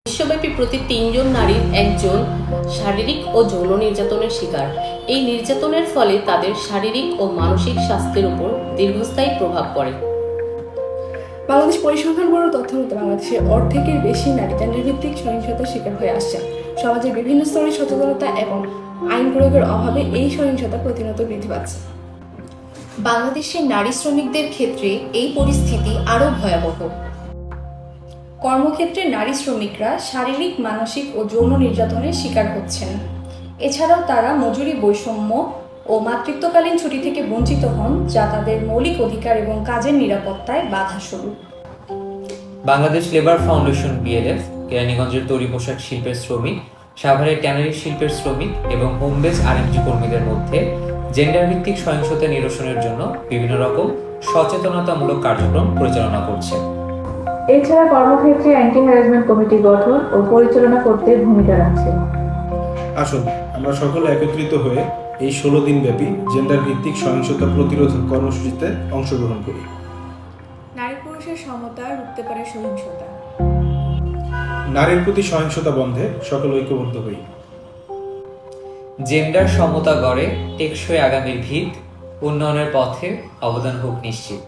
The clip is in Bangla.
বিশ্বব্যাপী প্রতি ৩ জন নারীর একজন শারীরিক ও যৌন নির্যাতনের শিকার। এই নির্যাতনের ফলে তাদের শারীরিক ও মানসিক স্বাস্থ্যের উপর দীর্ঘস্থায়ী প্রভাব পড়ে। বাংলাদেশ পরিসংখ্যান ব্যুরোর তথ্য মতে বাংলাদেশে অর্ধেকের বেশি নারী জেন্ডার ভিত্তিক সহিংসতার শিকার হয়ে আসছে। সমাজের বিভিন্ন স্তরে সচেতনতা এবং আইন প্রয়োগের অভাবে এই সহিংসতা প্রতিনিয়ত বৃদ্ধি পাচ্ছে। বাংলাদেশের নারী শ্রমিকদের ক্ষেত্রে এই পরিস্থিতি আরও ভয়াবহ। কর্মক্ষেত্রে নারী শ্রমিকরা শারীরিক, মানসিক ও যৌন নির্যাতনের শিকার হচ্ছেন। এছাড়াও তারা মজুরি বৈষম্য ও মাতৃত্বকালীন ছুটি থেকে বঞ্চিত হন, যা তাদের মৌলিক অধিকার এবং কাজের নিরাপত্তায় বাধা স্বরূপ। বাংলাদেশ লেবার ফাউন্ডেশন বিএলএফ কেরানীগঞ্জের তৈরি পোশাক শিল্পের শ্রমিক, সাভারের ট্যানারি শিল্পের শ্রমিক এবং হোমবেস আরএমজি কর্মীদের মধ্যে জেন্ডার ভিত্তিক সহিংসতা নিরসনের জন্য বিভিন্ন রকম সচেতনতামূলক কার্যক্রম পরিচালনা করছে। এছাড়া কর্মক্ষেত্রে অ্যান্টি হ্যারাসমেন্ট কমিটি গঠন ও পরিচালনা করতে ভূমিকা রাখছে। আসুন আমরা সকলে একত্রিত হয়ে এই 16 দিন ব্যাপী জেন্ডার ভিত্তিক সহিংসতা প্রতিরোধ কর্মসূচিতে অংশগ্রহণ করি। নারী পুরুষের সমতা রুখতে পারে সহিংসতা। নারীর প্রতি সহিংসতা বন্ধে সকল ঐক্যবদ্ধ হই। জেন্ডার সমতা গড়ে টেকসই আগামীর ভিত, উন্নয়নের পথে অবদান হোক নিশ্চিত।